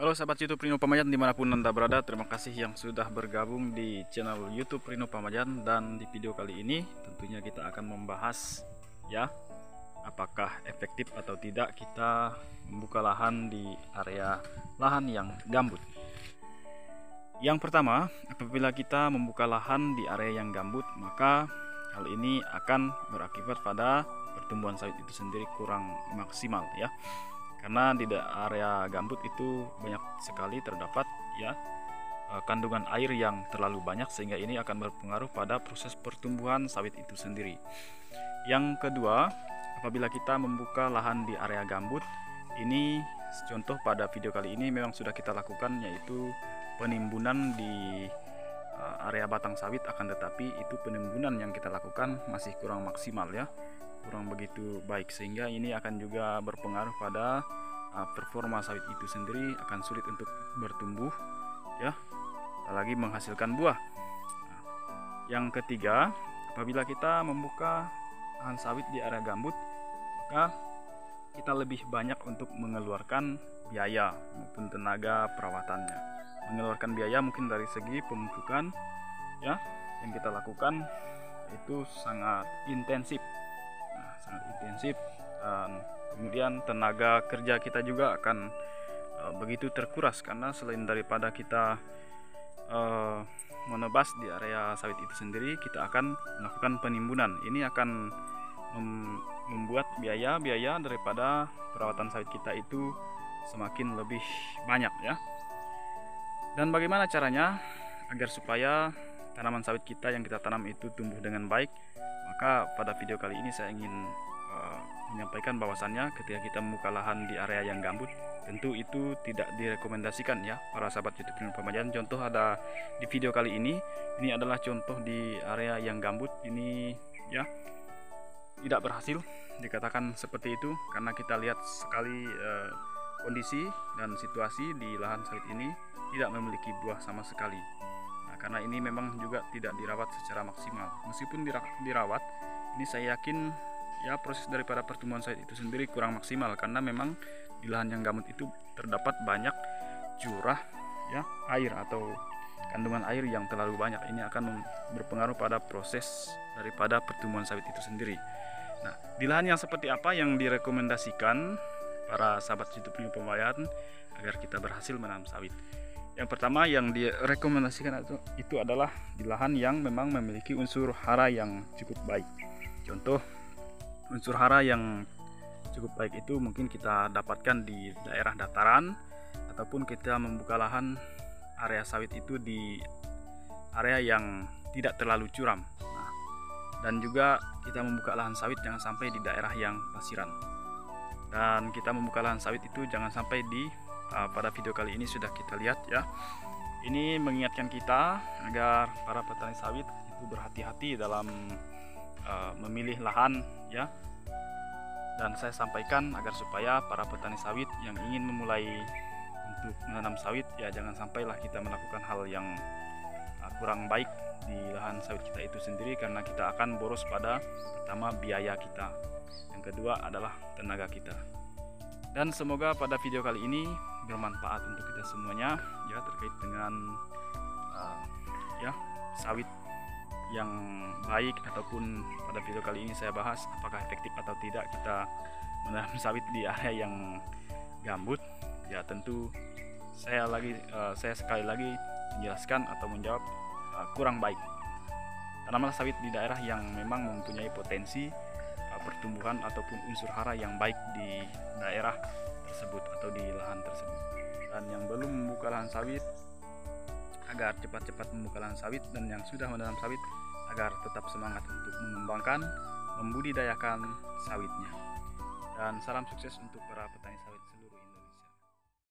Halo sahabat YouTube Rino Pamajan dimanapun Anda berada, terima kasih yang sudah bergabung di channel YouTube Rino Pamajan. Dan di video kali ini tentunya kita akan membahas ya, apakah efektif atau tidak kita membuka lahan di area lahan yang gambut. Yang pertama, apabila kita membuka lahan di area yang gambut, maka hal ini akan berakibat pada pertumbuhan sawit itu sendiri kurang maksimal ya. Karena di area gambut itu banyak sekali terdapat ya kandungan air yang terlalu banyak, sehingga ini akan berpengaruh pada proses pertumbuhan sawit itu sendiri. Yang kedua, apabila kita membuka lahan di area gambut, ini contoh pada video kali ini memang sudah kita lakukan, yaitu penimbunan di area batang sawit, akan tetapi itu penimbunan yang kita lakukan masih kurang maksimal ya, kurang begitu baik, sehingga ini akan juga berpengaruh pada performa sawit itu sendiri, akan sulit untuk bertumbuh ya, apalagi menghasilkan buah. Yang ketiga, apabila kita membuka lahan sawit di area gambut, maka kita lebih banyak untuk mengeluarkan biaya maupun tenaga perawatannya. Mengeluarkan biaya mungkin dari segi pemupukan ya, yang kita lakukan itu sangat intensif. Sangat intensif, dan kemudian tenaga kerja kita juga akan begitu terkuras, karena selain daripada kita menebas di area sawit itu sendiri, kita akan melakukan penimbunan. Ini akan membuat biaya daripada perawatan sawit kita itu semakin lebih banyak ya. Dan bagaimana caranya agar supaya tanaman sawit kita yang kita tanam itu tumbuh dengan baik? Maka pada video kali ini saya ingin menyampaikan bahwasannya ketika kita membuka lahan di area yang gambut, tentu itu tidak direkomendasikan ya para sahabat YouTube Rino Pamajan. Contoh ada di video kali ini adalah contoh di area yang gambut ini ya, tidak berhasil dikatakan seperti itu, karena kita lihat sekali kondisi dan situasi di lahan sawit ini tidak memiliki buah sama sekali. Karena ini memang juga tidak dirawat secara maksimal. Meskipun dirawat, ini saya yakin ya proses daripada pertumbuhan sawit itu sendiri kurang maksimal, karena memang di lahan yang gambut itu terdapat banyak curah ya air atau kandungan air yang terlalu banyak. Ini akan berpengaruh pada proses daripada pertumbuhan sawit itu sendiri. Nah, di lahan yang seperti apa yang direkomendasikan para sahabat YouTube Rino Pamajan agar kita berhasil menanam sawit? Yang pertama yang direkomendasikan itu adalah di lahan yang memang memiliki unsur hara yang cukup baik. Contoh unsur hara yang cukup baik itu mungkin kita dapatkan di daerah dataran, ataupun kita membuka lahan area sawit itu di area yang tidak terlalu curam. Dan juga kita membuka lahan sawit jangan sampai di daerah yang pasiran. Dan kita membuka lahan sawit itu jangan sampai di pada video kali ini sudah kita lihat ya. Ini mengingatkan kita agar para petani sawit itu berhati-hati dalam memilih lahan ya. Dan saya sampaikan agar supaya para petani sawit yang ingin memulai untuk menanam sawit ya, jangan sampailah kita melakukan hal yang kurang baik di lahan sawit kita itu sendiri, karena kita akan boros pada pertama biaya kita, yang kedua adalah tenaga kita. Dan semoga pada video kali ini bermanfaat untuk kita semuanya ya, terkait dengan ya sawit yang baik, ataupun pada video kali ini saya bahas apakah efektif atau tidak kita menanam sawit di area yang gambut. Ya tentu saya sekali lagi menjelaskan atau menjawab kurang baik. Tanaman sawit di daerah yang memang mempunyai potensi pertumbuhan ataupun unsur hara yang baik di daerah tersebut atau di lahan tersebut. Dan yang belum membuka lahan sawit agar cepat-cepat membuka lahan sawit, dan yang sudah menanam sawit agar tetap semangat untuk mengembangkan, membudidayakan sawitnya. Dan salam sukses untuk para petani sawit seluruh Indonesia.